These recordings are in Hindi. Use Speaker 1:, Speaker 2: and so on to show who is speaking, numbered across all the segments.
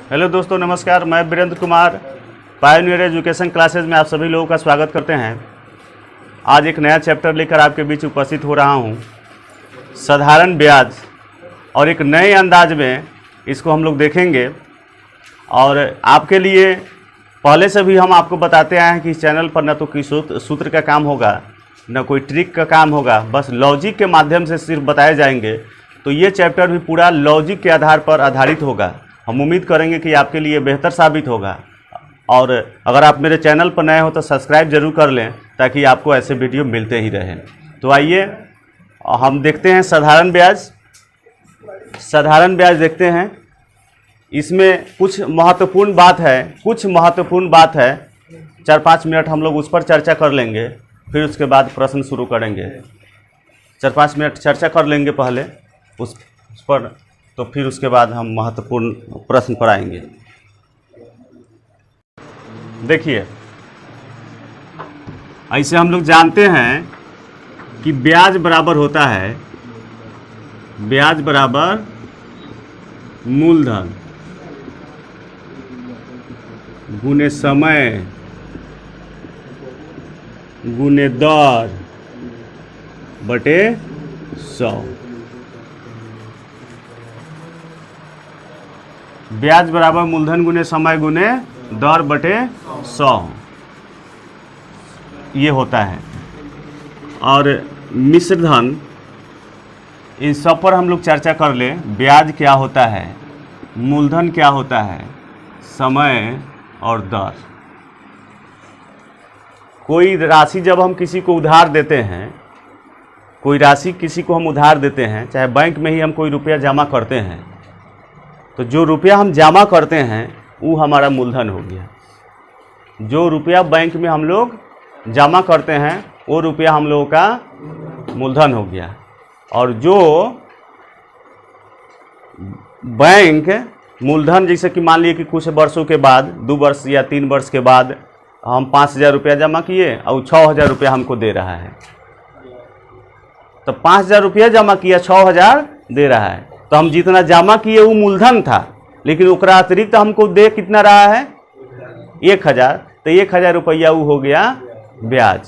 Speaker 1: हेलो दोस्तों, नमस्कार। मैं Virendra Kumar Pioneer Education Classes में आप सभी लोगों का स्वागत करते हैं। आज एक नया चैप्टर लेकर आपके बीच उपस्थित हो रहा हूं, साधारण ब्याज, और एक नए अंदाज में इसको हम लोग देखेंगे। और आपके लिए पहले से भी हम आपको बताते आए हैं कि इस चैनल पर न तो कोई सूत्र का काम होगा, न कोई ट्रिक का काम होगा, बस लॉजिक के माध्यम से सिर्फ बताए जाएंगे। तो ये चैप्टर भी पूरा लॉजिक के आधार पर आधारित होगा। हम उम्मीद करेंगे कि आपके लिए बेहतर साबित होगा। और अगर आप मेरे चैनल पर नए हो तो सब्सक्राइब जरूर कर लें, ताकि आपको ऐसे वीडियो मिलते ही रहें। तो आइए हम देखते हैं साधारण ब्याज। साधारण ब्याज देखते हैं। इसमें कुछ महत्वपूर्ण बात है, 4-5 मिनट हम लोग उस पर चर्चा कर लेंगे, फिर उसके बाद प्रश्न शुरू करेंगे। 4-5 मिनट चर्चा कर लेंगे पहले उस पर, तो फिर उसके बाद हम महत्वपूर्ण प्रश्न पर आएंगे। देखिए, ऐसे हम लोग जानते हैं कि ब्याज बराबर होता है, ब्याज बराबर मूलधन गुने समय गुने दर बटे 100। ब्याज बराबर मूलधन गुने समय गुने दर बटे 100 ये होता है। और मिश्र धन, इन सब पर हम लोग चर्चा कर ले। ब्याज क्या होता है, मूलधन क्या होता है, समय और दर। कोई राशि जब हम किसी को उधार देते हैं, कोई राशि किसी को हम उधार देते हैं, चाहे बैंक में ही हम कोई रुपया जमा करते हैं, तो जो रुपया हम जमा करते हैं वो हमारा मूलधन हो गया। जो रुपया बैंक में हम लोग जमा करते हैं वो रुपया हम लोगों का मूलधन हो गया। और जो बैंक मूलधन, जैसे कि मान लिए कि कुछ वर्षों के बाद, 2 वर्ष या 3 वर्ष के बाद हम 5,000 रुपया जमा किए और 6,000 रुपया हमको दे रहा है, तो 5,000 रुपया जमा किया, 6,000 दे रहा है। तो हम जितना जमा किए वो मूलधन था, लेकिन उसका अतिरिक्त हमको दे कितना रहा है, 1,000। तो 1,000 रुपया वो हो गया ब्याज।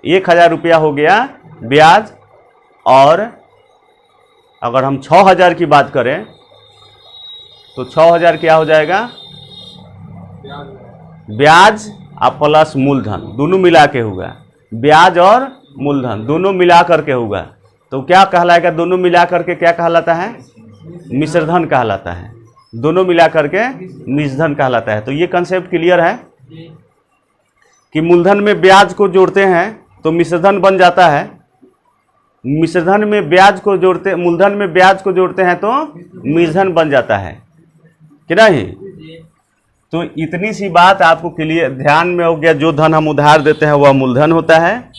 Speaker 1: 1,000 रुपया हो गया ब्याज। और अगर हम 6,000 की बात करें तो 6,000 क्या हो जाएगा, ब्याज और प्लस मूलधन दोनों मिला के होगा। ब्याज और मूलधन दोनों मिला करके होगा, तो क्या कहलाएगा, दोनों मिला करके क्या कहलाता है, मिश्रधन कहलाता है। दोनों मिला करके मिश्रधन कहलाता है। तो ये कंसेप्ट क्लियर है कि मूलधन में ब्याज को जोड़ते हैं तो मिश्रधन बन जाता है, मिश्रधन में ब्याज को जोड़ते, मूलधन में ब्याज को जोड़ते हैं तो मिश्रधन बन जाता है कि नहीं। तो इतनी सी बात आपको क्लियर ध्यान में हो गया। जो धन हम उधार देते हैं वह मूलधन होता है।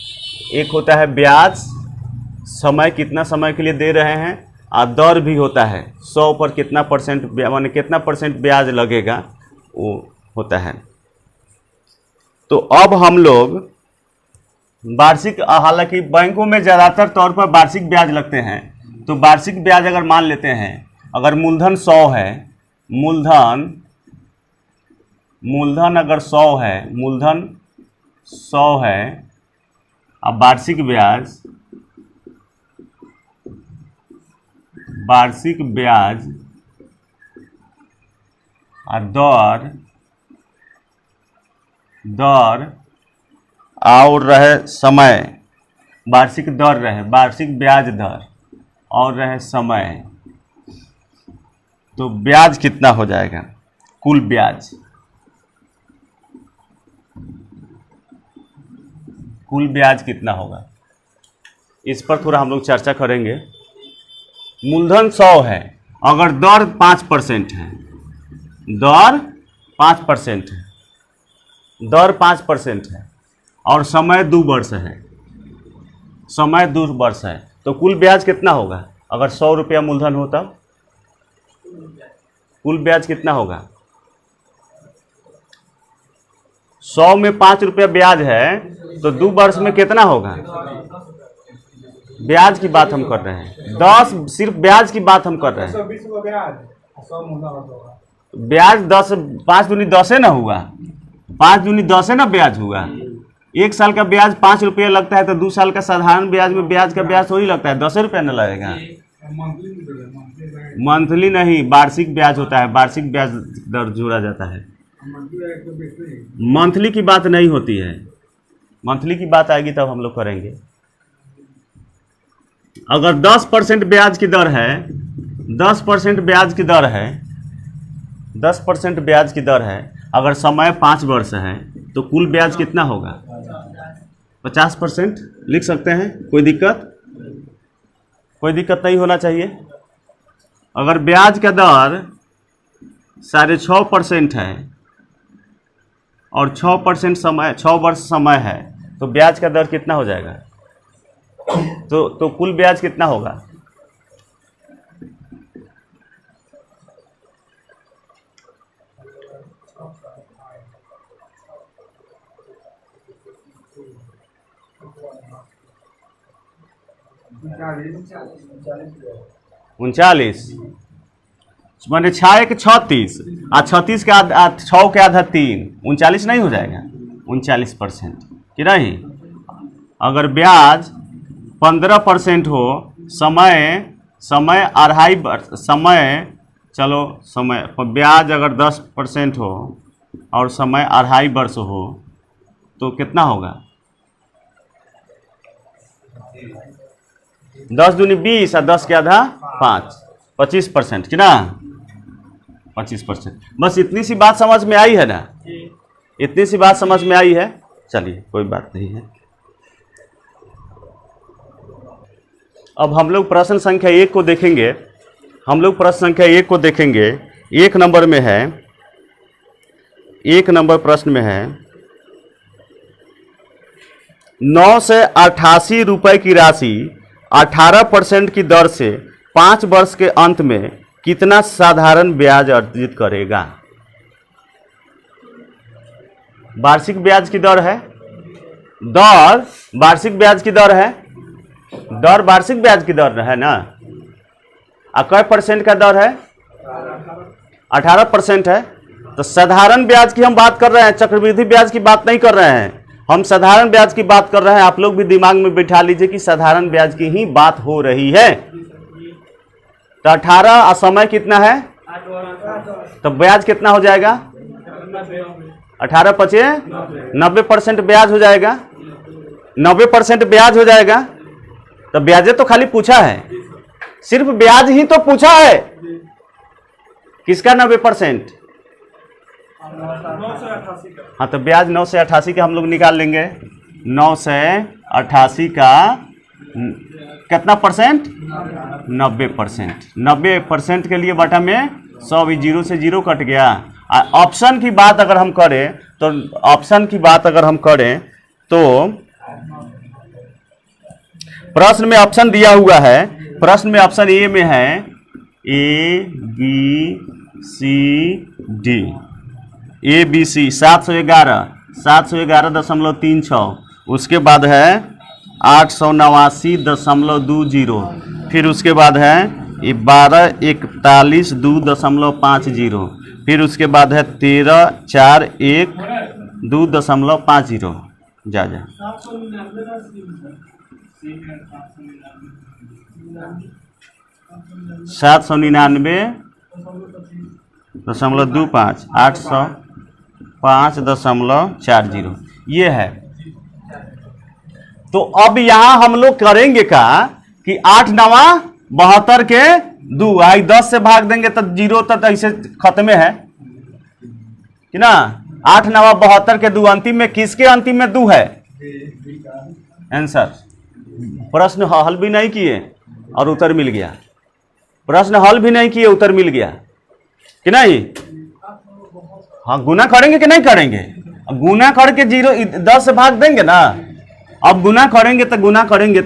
Speaker 1: एक होता है ब्याज, समय कितना समय के लिए दे रहे हैं, और दर भी होता है, 100 पर कितना परसेंट, माने कितना परसेंट ब्याज लगेगा, वो होता है। तो अब हम लोग वार्षिक, हालांकि बैंकों में ज़्यादातर तौर पर वार्षिक ब्याज लगते हैं, तो वार्षिक ब्याज अगर मान लेते हैं, अगर मूलधन 100 है, मूलधन अगर 100 है, मूलधन 100 है, अब वार्षिक ब्याज और दर और रहे समय, वार्षिक दर रहे, वार्षिक ब्याज दर और रहे समय, तो ब्याज कितना हो जाएगा, कुल ब्याज। कुल ब्याज कितना होगा, इस पर थोड़ा हम लोग चर्चा करेंगे। मूलधन 100 है, अगर दर 5% है, दर 5% है, दर 5% है, और समय 2 वर्ष है, समय 2 वर्ष है, तो कुल ब्याज कितना होगा। अगर 100 रुपया मूलधन हो तब कुल ब्याज कितना होगा। 100 में 5 रुपया ब्याज है, तो 2 वर्ष में कितना होगा। ब्याज की बात हम कर रहे हैं, 10 सिर्फ ब्याज की बात हम कर रहे हैं। ब्याज 10, 5 दूनी 10 है ना हुआ, 5 दूनी 10 है ना ब्याज हुआ। 1 साल का ब्याज 5 रुपये लगता है तो 2 साल का साधारण ब्याज में ब्याज का ब्याज थोड़ी लगता है, 10 रुपये न लगेगा। मंथली नहीं, वार्षिक ब्याज होता है, वार्षिक ब्याज दर जोड़ा जाता है। मंथली की बात नहीं होती है, मंथली की बात आएगी तब हम लोग करेंगे। अगर 10% ब्याज की दर है, 10% ब्याज की दर है, 10% ब्याज की दर है, अगर समय 5 वर्ष है तो कुल ब्याज कितना होगा? 50% लिख सकते हैं, कोई दिक्कत? कोई दिक्कत नहीं होना चाहिए। अगर ब्याज का दर 6.5% है और 6% समय, 6 वर्ष समय है तो ब्याज का दर कितना हो जाएगा? तो कुल ब्याज कितना होगा? उनचालीस, मैंने 6 1 36 और 36 के 6 के आधा 3, 39 नहीं हो जाएगा? 39% कि नहीं? अगर ब्याज 15% हो, समय 2.5 वर्ष, समय चलो समय ब्याज अगर 10% हो और समय 2.5 वर्ष हो तो कितना होगा? 10 दूनी 20 और 10 के आधा 5, 25% कि ना? 25%। बस इतनी सी बात समझ में आई है ना? इतनी सी बात समझ में आई है। चलिए कोई बात नहीं है। अब हम लोग प्रश्न संख्या 1 को देखेंगे। हम लोग प्रश्न संख्या 1 को देखेंगे। 1 नंबर में है, 1 नंबर प्रश्न में है 9 से 88 रुपए की राशि 18% की दर से 5 वर्ष के अंत में कितना साधारण ब्याज अर्जित करेगा? वार्षिक ब्याज की दर है, दर वार्षिक ब्याज की दर है, दर वार्षिक ब्याज की दर है ना? कै % का दर है? 18% है। तो साधारण ब्याज की हम बात कर रहे हैं, चक्रवृद्धि ब्याज की बात नहीं कर रहे हैं, हम साधारण ब्याज की बात कर रहे हैं। आप लोग भी दिमाग में बिठा लीजिए कि साधारण ब्याज की ही बात हो रही है। तो 18 और समय कितना है? तो ब्याज कितना हो जाएगा? 18 5 90% ब्याज हो जाएगा। 90% ब्याज हो जाएगा। तो ब्याजे तो खाली पूछा है, सिर्फ ब्याज ही तो पूछा है। किसका 90%? हाँ, तो ब्याज 9 से 88 का हम लोग निकाल लेंगे। 9 से 88 का कितना परसेंट? 90%। 90% के लिए बटा में 100, 0 से 0 कट गया। ऑप्शन की बात अगर हम करें तो ऑप्शन की बात अगर हम करें तो प्रश्न में ऑप्शन दिया हुआ है। प्रश्न में ऑप्शन ए में है A B C D, ABC 711.36। उसके बाद है 889.20। फिर उसके बाद है 1241.2.50। फिर उसके बाद है 1341.2.50। जा 799.25, 805.40 ये है। तो अब यहां हम लोग करेंगे क्या कि 8 9 72 के 2 आई 10 से भाग देंगे तो 0 तक ऐसे खत्मे है कि ना। 8 9 72 के 2 अंतिम में किसके अंतिम में 2 है? आंसर। प्रश्न हल भी नहीं किए और उत्तर मिल गया। प्रश्न हल भी नहीं किए, उत्तर मिल गया कि नहीं? हाँ, गुना करेंगे कि नहीं करेंगे? गुना करके 10 से भाग देंगे ना। अब गुना करेंगे तो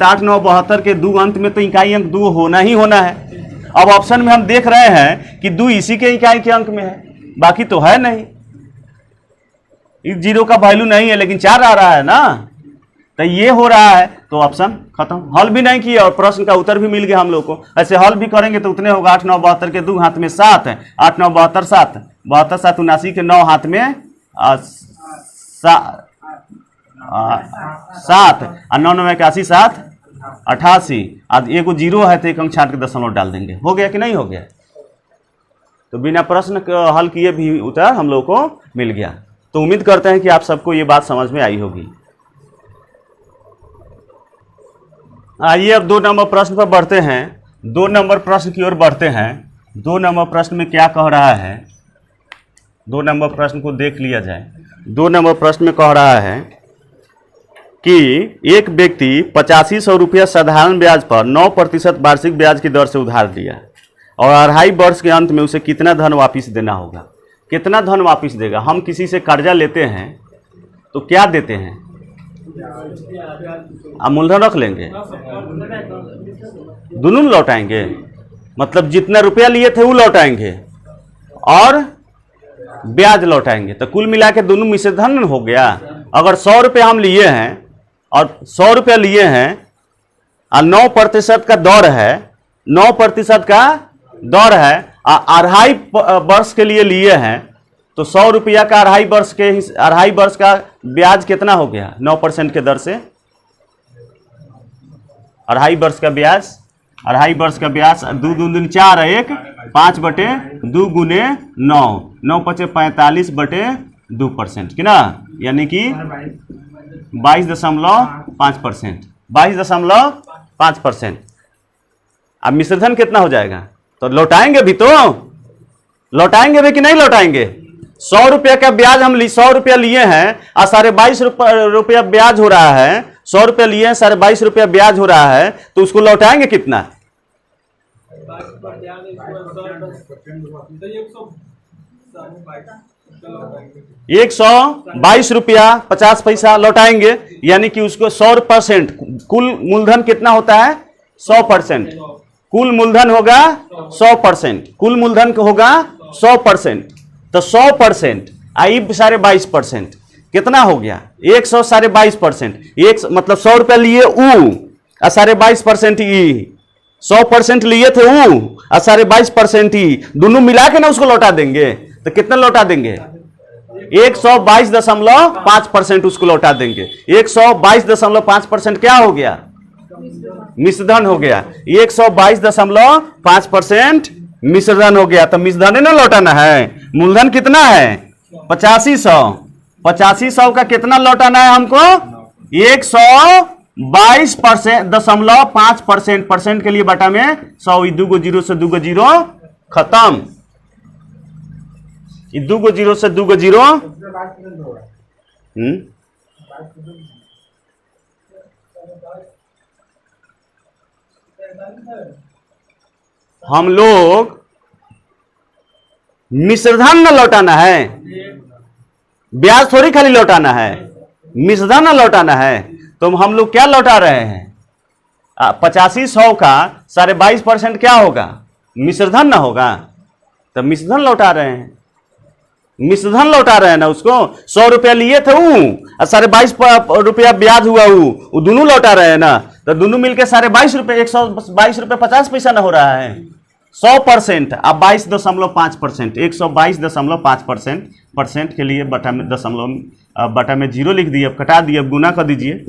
Speaker 1: 8 9 72 के 2 अंत में तो इकाई अंक 2 होना ही होना है। अब ऑप्शन में हम देख रहे हैं कि 2 इसी के इकाई के अंक में है, बाकी तो है नहीं। इस 0 का वैल्यू नहीं है, लेकिन 4 आ रहा है ना। तो तो ये हो रहा है, तो ऑप्शन खत्म। हल भी नहीं किया और प्रश्न का उत्तर भी मिल गया हम लोग को। ऐसे हल भी करेंगे तो उतने होगा, 8 9 72 के 2 हाथ में 7 है, 8 9 72 7, 72 7 79 के 9 हाथ में 7 और 9 9 81 7 88। आज एक जीरो है तो एक अंक छाट के दशमलव डाल देंगे। हो गया कि नहीं हो गया? तो बिना प्रश्न हल किए भी उत्तर हम लोग को मिल गया। तो उम्मीद करते हैं कि आप सबको ये बात समझ में आई होगी। आइए अब 2 नंबर प्रश्न पर बढ़ते हैं। 2 नंबर प्रश्न की ओर बढ़ते हैं। 2 नंबर प्रश्न में क्या कह रहा है, 2 नंबर प्रश्न को देख लिया जाए। 2 नंबर प्रश्न में कह रहा है कि एक व्यक्ति 8500 रुपया साधारण ब्याज पर 9% वार्षिक ब्याज की दर से उधार लिया और 2.5 वर्ष के अंत में उसे कितना धन वापस देना होगा। कितना धन वापस देगा? हम किसी से कर्जा लेते हैं तो क्या देते हैं? आप मूलधन रख लेंगे, दोनों लौटाएंगे, मतलब जितना रुपया लिए थे वो लौटाएंगे और ब्याज लौटाएंगे, तो कुल मिला के दोनों मिश्र धन हो गया। अगर 100 रुपये हम लिए हैं और 100 रुपया लिए हैं और 9% का दर है, 9% का दर है, 2.5 वर्ष के लिए लिए हैं, तो 100 रुपया का 2.5 वर्ष का ब्याज कितना हो गया? 9% के दर से 2.5 वर्ष का ब्याज, 2.5 वर्ष का ब्याज 2 दूनी 4 है 1, 5 बटे 2 गुने 9, 9 पचे 45/2% कि ना, यानी कि 22.5%, 22.5%। अब मिश्रधन कितना हो जाएगा? तो लौटाएंगे भी, तो लौटाएंगे भी कि नहीं लौटाएंगे? 100 रुपया का ब्याज हम 100 रुपया लिए हैं और 22.5 रुपया ब्याज हो रहा है। 100 रुपया लिए हैं, 22.5 रुपया ब्याज हो रहा है, तो उसको लौटाएंगे कितना? 122 रुपया 50 पैसा लौटाएंगे, यानी कि उसको 100%। कुल मूलधन कितना होता है? 100%। कुल मूलधन होगा 100%, कुल मूलधन होगा 100%। तो 100% आई 22.5% कितना हो गया? 122%। एक मतलब 100 रुपया लिए ऊ और 22.5% ई, 100% लिए थे ऊ और 22.5% ई, दोनों मिला के ना उसको लौटा देंगे। तो कितना लौटा देंगे? 122.5% उसको लौटा देंगे। 122.5% क्या हो गया? मिश्रधन हो गया। 122.5% मिश्रधन हो गया। तो मिश्रधन ना लौटाना है। मूलधन कितना है? 8500। 8500 का कितना लौटाना है हमको? 122.5%। परसेंट के लिए बटा में 100, 2 जीरो से 2 जीरो खत्म, 2 जीरो से 2 जीरो। हम लोग मिश्रधन न लौटाना है, ब्याज थोड़ी खाली लौटाना है, मिश्रधन न लौटाना है। तो हम लोग क्या लौटा रहे हैं? 8500 का 22.5% क्या होगा? मिश्रधन ना होगा। तो मिश्रधन लौटा रहे हैं, मिश्रधन लौटा रहे हैं ना उसको। 100 रुपया लिए थे और 22.5 रुपया ब्याज हुआ, वो दोनों लौटा रहे हैं ना। तो दोनों मिलकर 22.5 रुपये, 122 रुपये 50 पैसा ना हो रहा है। 100% अब 22.5%, 122.5% के लिए बटा में दशमलव, बटा में जीरो लिख दिए। अब कटा दिए, अब गुना कर दीजिए,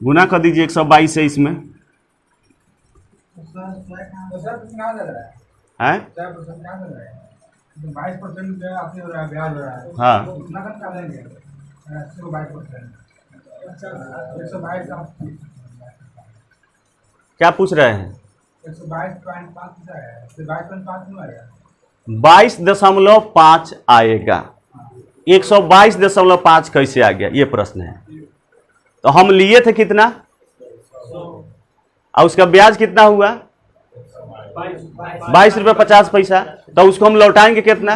Speaker 1: गुना कर दीजिए 122 से इसमें है
Speaker 2: 22% ब्याज हो रहा है।
Speaker 1: हाँ, क्या पूछ रहे हैं? 22.5 आएगा। 122.5 कैसे आ गया, ये प्रश्न है। तो हम लिए थे कितना और उसका ब्याज कितना हुआ? 22 रुपये 50 पैसा। तो उसको हम लौटाएंगे कितना?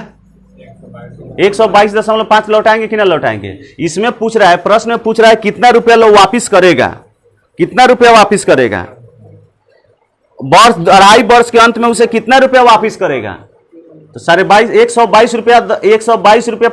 Speaker 1: 122.5 लौटाएंगे कि ना लौटाएंगे? इसमें पूछ रहा है, प्रश्न में पूछ रहा है कितना रुपया लो वापिस करेगा, कितना रुपया वापिस करेगा। वर्ष 2.5 वर्ष के अंत में उसे कितना रुपया वापिस करेगा? तो 122 रुपया 122 रुपया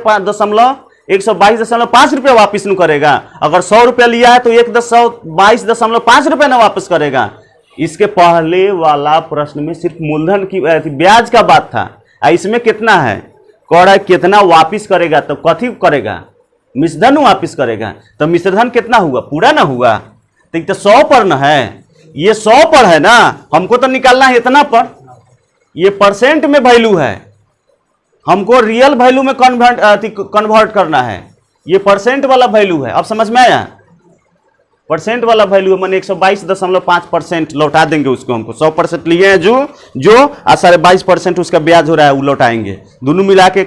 Speaker 1: 122.5 वापिस न करेगा। अगर 100 रुपया लिया है तो 122.5 रुपया ना वापस करेगा। इसके पहले वाला प्रश्न में सिर्फ मूलधन की ब्याज का बात था, इसमें कितना है, कह रहा है कितना वापिस करेगा, तो कथी करेगा, मिश्रधन वापिस करेगा। तो मिश्रधन कितना हुआ, पूरा ना हुआ, तो 100 पर न है, ये 100 पर है ना, हमको तो निकालना है इतना पर, ये परसेंट में वैल्यू है, हमको रियल वैल्यू में कन्वर्ट करना है, ये परसेंट वाला वैल्यू है। अब समझ में आया, परसेंट वाला वैल्यू है, मैंने 122.5% लौटा देंगे उसको, हमको 100% लिए हैं जो 22% उसका ब्याज हो रहा है वो लौटाएंगे, दोनों मिला के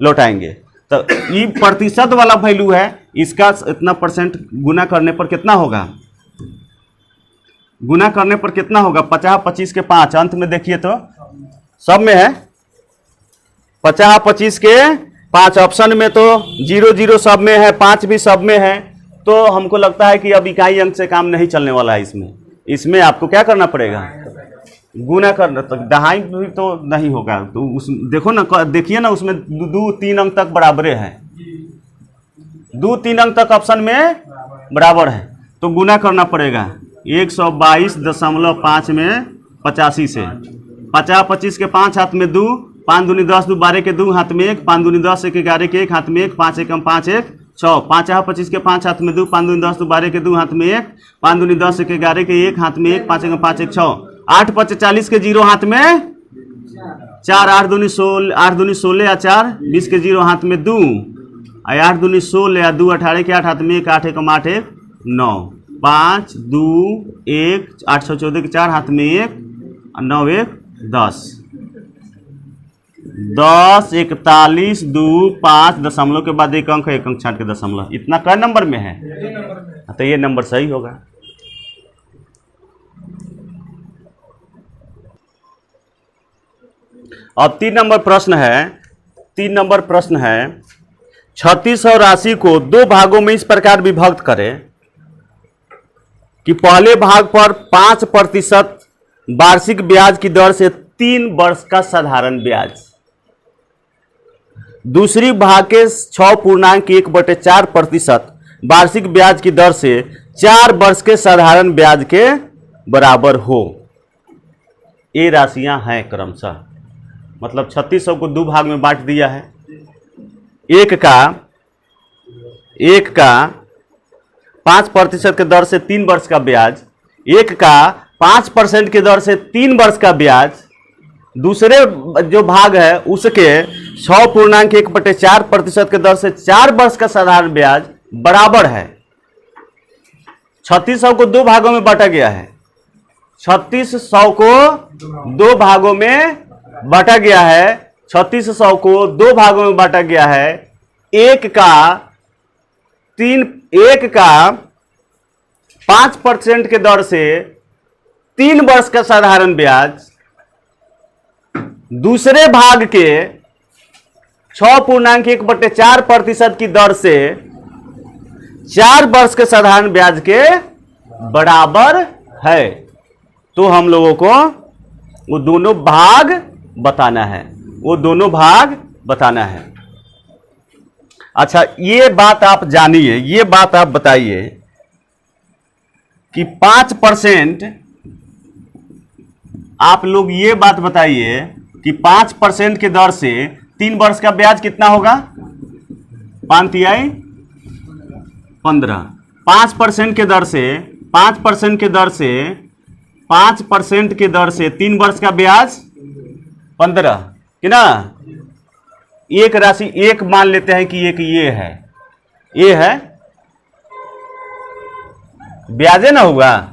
Speaker 1: लौटाएंगे। तो ये प्रतिशत वाला वैल्यू है, इसका इतना परसेंट गुना करने पर कितना होगा, गुना करने पर कितना होगा, 50 25 के 5, अंत में देखिए तो सब में है 50 25 के 5, ऑप्शन में तो 0 0 सब में है, 5 भी सब में है। तो हमको लगता है कि अब इकाई अंक से काम नहीं चलने वाला है, इसमें आपको क्या करना पड़ेगा, गुना करना। तो दहाई भी तो नहीं होगा, तो उस देखो ना, देखिए ना, उसमें 2 3 अंक तक बराबरे है, 2 3 अंक तक ऑप्शन में बराबर है, तो गुना करना पड़ेगा 122.5 में 85 से, 50 25 के 5 हाथ में 2, 5 दूनी 10, 2 12 के 2 हाथ में 1, 5 दूनी 10 1 11 के 1 हाथ में 1, 5 1 5 1 6, 5 25 के 5 हाथ में 2, 5 दूनी 10, 2 12 के 2 हाथ में 1, 5 दूनी 10 1 11 के 1 हाथ में 1, 5 1 5 1 6, 8 5 40 के 0 हाथ में 4, 8 दूनी 16 या 4 20 के 0 हाथ में 2, 8 दूनी 16 या 2 18 के 8 हाथ में 1, 8 1 8 1 9, 5 2 1 814 के 4 हाथ में 1, 9 1 10 10 41 2 5 दशमलव के बाद एक अंक है, एक अंक छाट के दशमलव, इतना क नंबर में है, तो ये नंबर सही होगा। अब 3 नंबर प्रश्न है 3680 को 2 भागों में इस प्रकार विभक्त करें कि पहले भाग पर 5% वार्षिक ब्याज की दर से 3 वर्ष का साधारण ब्याज, दूसरी भाग के 6.1/4% वार्षिक ब्याज की दर से 4 वर्ष के साधारण ब्याज के बराबर हो। ये राशियां हैं क्रमशः, मतलब 3600 को 2 भाग में बांट दिया है, एक का 5% के दर से 3 वर्ष का ब्याज, एक का 5% की दर से 3 वर्ष का ब्याज, दूसरे जो भाग है उसके 6.1/4% के दर से 4 वर्ष का साधारण ब्याज बराबर है। 3600 को 2 भागों में बांटा गया है, 3600 को 2 भागों में बांटा गया है, 3600 को 2 भागों में बांटा गया है, एक का 5% के दर से 3 वर्ष का साधारण ब्याज, दूसरे भाग के 6.1/4% की दर से 4 वर्ष के साधारण ब्याज के बराबर है। तो हम लोगों को वो दोनों भाग बताना है, अच्छा ये बात आप जानिए, ये बात आप बताइए कि 5%, आप लोग ये बात बताइए कि 5% के दर से 3 वर्ष का ब्याज कितना होगा, 5 तिहाई 15, 5% के दर से 5% के दर से 3 वर्ष का ब्याज 15 कि ना। एक राशि एक मान लेते हैं कि एक ये है ब्याजे ना होगा,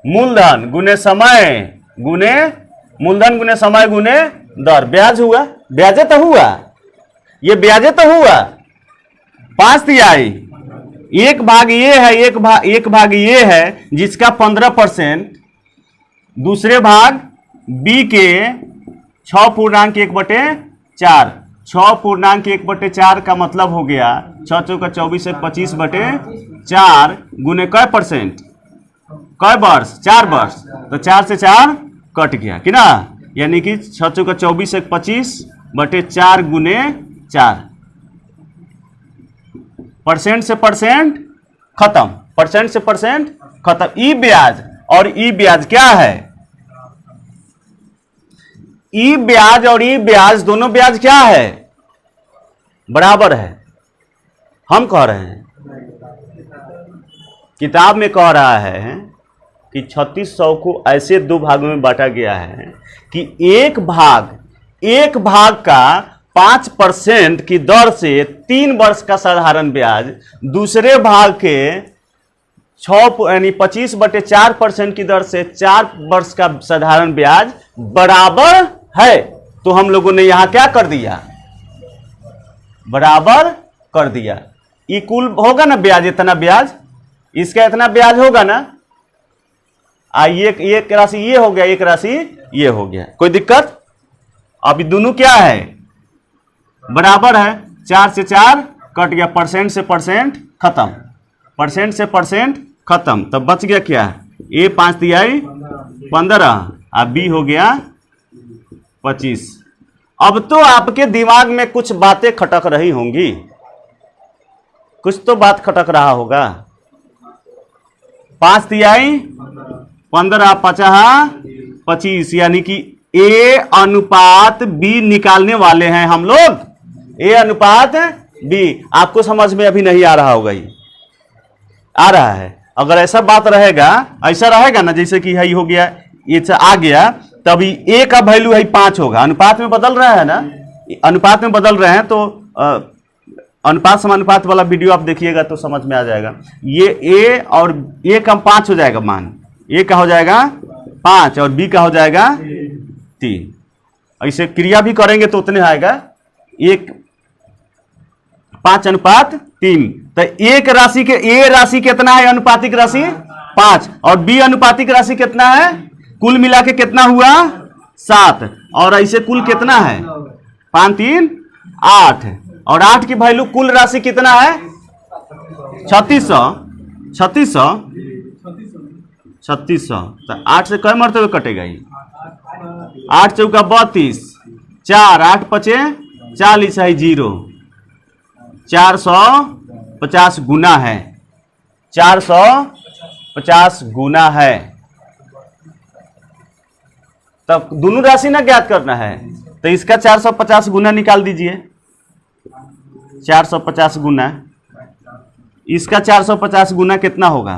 Speaker 1: मूलधन गुने समय गुने मूलधन गुने समय गुने दर, ब्याज हुआ, ब्याजे तो हुआ, ये ब्याजे तो हुआ। 5 तिहाई, एक भाग ये है, एक भाग ये है जिसका 15%, दूसरे भाग बी के 6.1/4, 6.1/4 का मतलब हो गया 6 चौका 24 25/4 गुने कै परसेंट, कै वर्ष, 4 वर्ष, तो 4 से 4 कट गया कि ना, यानी कि 6 चौका 24 25/4 गुने 4, परसेंट से परसेंट खत्म, परसेंट से परसेंट खत्म। ई ब्याज और ई ब्याज क्या है? ई ब्याज और ई ब्याज दोनों ब्याज क्या है? बराबर है। हम कह रहे हैं, किताब में कह रहा है कि 3600 को ऐसे दो भागों में बांटा गया है कि एक भाग का 5% की दर से 3 वर्ष का साधारण ब्याज, दूसरे भाग के 25/4% की दर से 4 वर्ष का साधारण ब्याज बराबर है। तो हम लोगों ने यहां क्या कर दिया? बराबर कर दिया। ये कुल होगा ना ब्याज, इतना ब्याज, इसका इतना ब्याज होगा ना। एक राशि ये हो गया, एक राशि ये हो गया, कोई दिक्कत? अब दोनों क्या है? बराबर है। 4 से 4 कट गया, परसेंट से परसेंट खत्म, परसेंट से परसेंट खत्म। तब बच गया क्या? ए 5 दिया 15 और बी हो गया 25। अब तो आपके दिमाग में कुछ बातें खटक रही होंगी, कुछ तो बात खटक रहा होगा। 5 तिहाई 15 50 25, यानी कि ए अनुपात बी निकालने वाले हैं हम लोग। ए अनुपात बी आपको समझ में अभी नहीं आ रहा होगा, ये आ रहा है। अगर ऐसा बात रहेगा, ऐसा रहेगा ना, जैसे कि है हो गया, ये आ गया, तभी ए का वैल्यू है 5 होगा। अनुपात में बदल रहा है ना, अनुपात में बदल रहे हैं, तो अनुपात समानुपात वाला वीडियो आप देखिएगा तो समझ में आ जाएगा। ये ए और ए का 5 हो जाएगा, मान ए का हो जाएगा 5 और बी का हो जाएगा 3। ऐसे क्रिया भी करेंगे तो उतने आएगा, 5:3। तो एक राशि के ए राशि कितना है? अनुपातिक राशि 5 और बी अनुपातिक राशि कितना है? कुल मिला के कितना हुआ? 7। और ऐसे कुल कितना है? 5 3 8 और 8 की वैल्यू कुल राशि कितना है? 3600। तो 8 से कई मरतबे कटेगा ये? 8 चौका 32, 4 8 5 40 है 0। 450 गुना है, 450 गुना है। तब दोनों राशि ना ज्ञात करना है, तो इसका 450 गुना निकाल दीजिए। 450 गुना, इसका 450 गुना कितना होगा?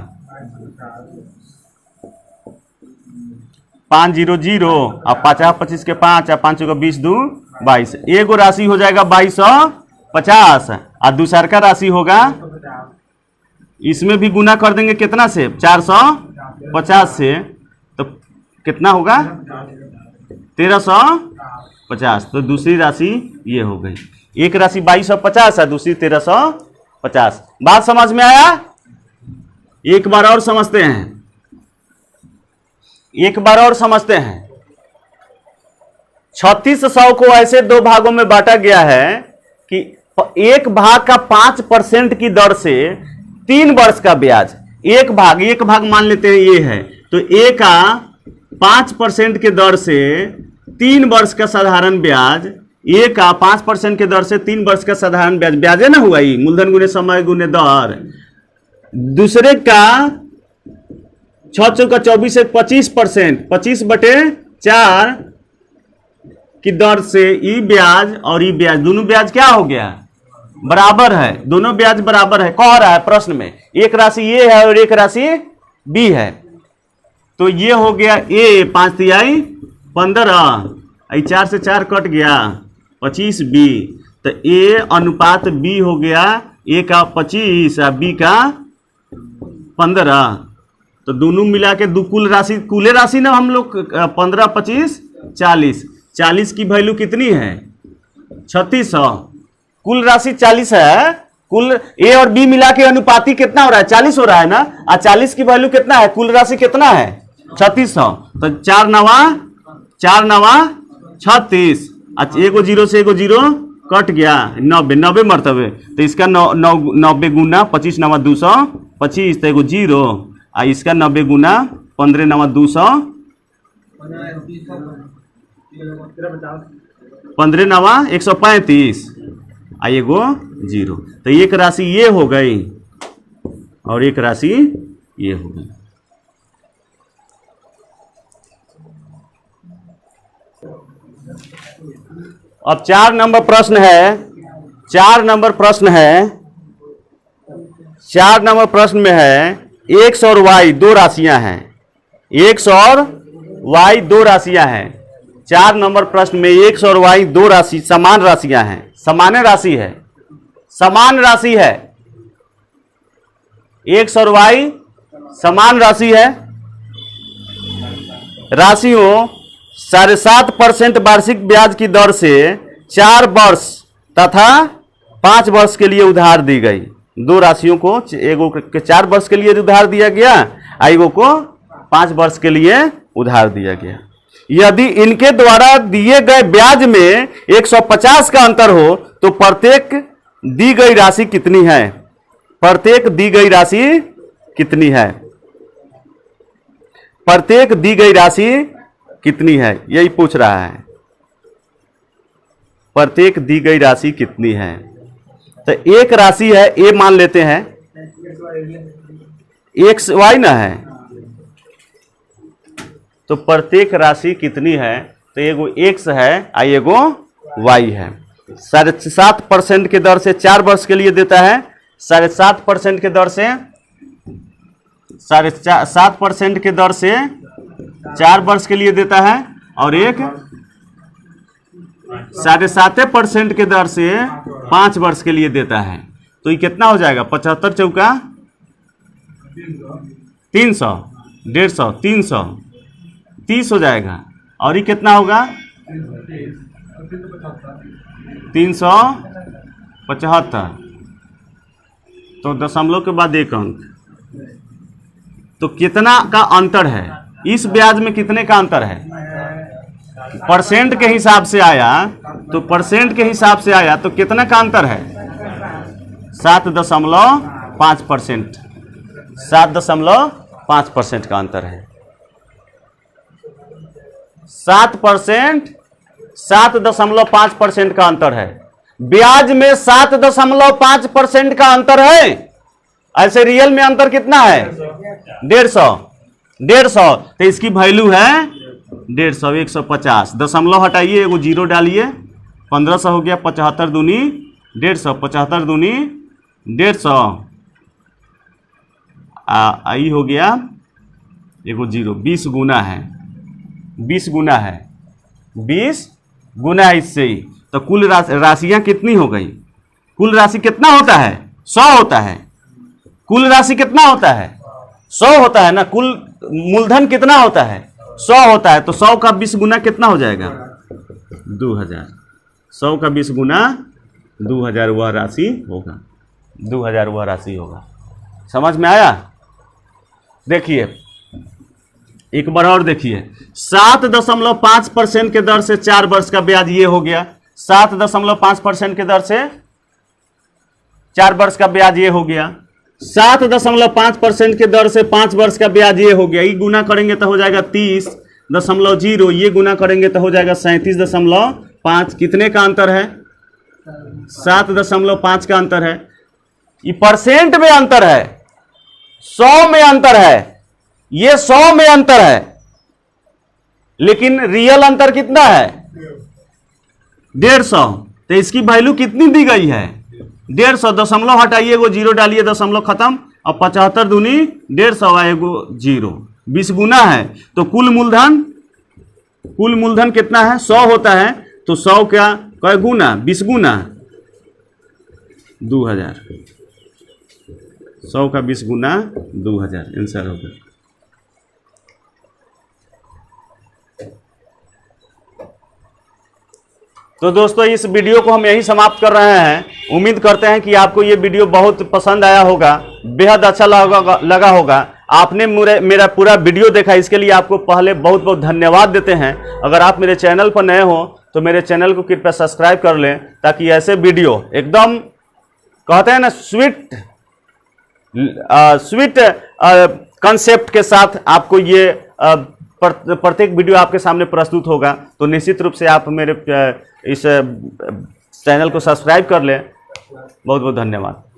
Speaker 1: 500 और 50 25 के 5 और 5 का 20 2 22। एगो राशि हो जाएगा 2250 और दूसरा का राशि होगा, इसमें भी गुना कर देंगे कितना से? 450 से, तो कितना होगा? 1350। तो दूसरी राशि ये हो गई। एक राशि 2250 है, दूसरी 1350। बात समझ में आया? एक बार और समझते हैं, एक बार और समझते हैं। 3600 को ऐसे दो भागों में बांटा गया है कि एक भाग का 5% की दर से 3 वर्ष का ब्याज, एक भाग मान लेते हैं ये है, तो ए का 5% के दर से 3 वर्ष का साधारण ब्याज, ए का 5% के दर से 3 वर्ष का साधारण ब्याज, ब्याजे ना हुआ ही, मूलधन गुने समय गुने दर। दूसरे का 6 चौका 24 से 25%, 25/4 की दर से ई ब्याज और ई ब्याज, दोनों ब्याज क्या हो गया? बराबर है। दोनों ब्याज बराबर है, कह रहा है प्रश्न में। एक राशि ये है और एक राशि बी है, तो ये हो गया ए 5 तिहाई 15, 4 से 4 कट गया 25 बी, तो ए अनुपात बी हो गया, ए का 25 और बी का 15। तो दोनों मिला के दो कुल राशि, कुल राशि ना हम लोग 15 25 40, 40 की वैल्यू कितनी है? 3600। कुल राशि 40 है, कुल ए और बी मिला के अनुपाती कितना हो रहा है? 40 हो रहा है ना, और 40 की वैल्यू कितना है? कुल राशि कितना है? 3600। तो 4 9 36। अच्छा, एगो 0 से एगो 0 कट गया, 90 मरतबे, तो इसका 90 गुना 25 9 225, तो एगो 0, और इसका 90 गुना 15 9 200, 15 9 135, आ एगो जीरो। तो एक राशि ये हो गई और एक राशि ये हो गई। अब 4 नंबर प्रश्न है। 4 नंबर प्रश्न में है x और y दो राशियां हैं। x और y दो राशियां हैं। 4 नंबर प्रश्न में x और y दो राशि समान राशियां हैं। समान राशि है, समान राशि है। x और y समान राशि है। राशियों 7.5% वार्षिक ब्याज की दर से 4 वर्ष तथा 5 वर्ष के लिए उधार दी गई। दो राशियों को एगो के 4 वर्ष के लिए उधार दिया गया, एगो को 5 वर्ष के लिए उधार दिया गया। यदि इनके द्वारा दिए गए ब्याज में 150 का अंतर हो तो प्रत्येक दी गई राशि कितनी है? प्रत्येक दी गई राशि कितनी है? प्रत्येक दी गई राशि कितनी है, यही पूछ रहा है। प्रत्येक दी गई राशि कितनी है? तो एक राशि है ए मान लेते हैं, एक्स वाई ना है, तो प्रत्येक राशि कितनी है? तो एगो एक्स है और एगो वाई है। 7.5% के दर से 4 वर्ष के लिए देता है। 7.5% के दर से 7.5% के दर से 4 वर्ष के लिए देता है और एक 7.5% के दर से 5 वर्ष के लिए देता है। तो ये कितना हो जाएगा? 75 चौका 300, 150, 300, 30 हो जाएगा। और ये कितना होगा? 375। तो दशमलव के बाद एक अंक। तो कितना का अंतर है? इस ब्याज में कितने का अंतर है? परसेंट के हिसाब से आया, तो परसेंट के हिसाब से आया तो कितना का अंतर है? 7.5%। 7.5% का अंतर है। 7%, 7.5% का अंतर है। ब्याज में 7.5% का अंतर है। ऐसे रियल में अंतर कितना है? 150। तो इसकी वैल्यू है 150, 150। दशमलव हटाइए, एगो जीरो डालिए, 1500 हो गया। 75 दूनी 150, 75 दूनी 150, आई हो गया एगो जीरो। 20 गुना है, 20 गुना है, 20 गुना इससे ही। तो कुल राशियां कितनी हो गई? कुल राशि कितना होता है? 100 होता है। कुल राशि कितना होता है? 100 होता है ना। कुल मूलधन कितना होता है? 100 होता है। तो 100 का 20 गुना कितना हो जाएगा? 2000। 100 का 20 गुना 2000 वह राशि होगा। 2000 वह राशि होगा। समझ में आया? देखिए एक बार और देखिए। 7.5% के दर से 4 वर्ष का ब्याज ये हो गया। 7.5% के दर से 4 वर्ष का ब्याज ये हो गया। 7.5% के दर से 5 वर्ष का ब्याज ये हो गया। ये गुना करेंगे तो हो जाएगा 30.0। ये गुना करेंगे तो हो जाएगा 37.5। कितने का अंतर है? 7.5 का अंतर है। ये परसेंट में अंतर है, 100 में अंतर है। ये 100 में अंतर है, लेकिन रियल अंतर कितना है? 150। तो इसकी वैल्यू कितनी दी गई है? 150। दशमलव हटाइए, एगो जीरो डालिए, दशमलव खत्म। और 75 दूनी 150, एगो जीरो। 20 गुना है। तो कुल मूलधन कितना है? 100 होता है। तो 100 क्या कै गुना? 20 गुना 2000। 100 का 20 गुना 2000 आंसर होगा। तो दोस्तों इस वीडियो को हम यही समाप्त कर रहे हैं। उम्मीद करते हैं कि आपको ये वीडियो बहुत पसंद आया होगा, बेहद अच्छा लगा होगा। आपने मेरा पूरा वीडियो देखा, इसके लिए आपको पहले बहुत बहुत धन्यवाद देते हैं। अगर आप मेरे चैनल पर नए हो तो मेरे चैनल को कृपया सब्सक्राइब कर लें, ताकि ऐसे वीडियो एकदम कहते हैं ना स्वीट कंसेप्ट के साथ आपको ये प्रत्येक वीडियो आपके सामने प्रस्तुत होगा। तो निश्चित रूप से आप मेरे इस चैनल को सब्सक्राइब कर लें, बहुत बहुत धन्यवाद।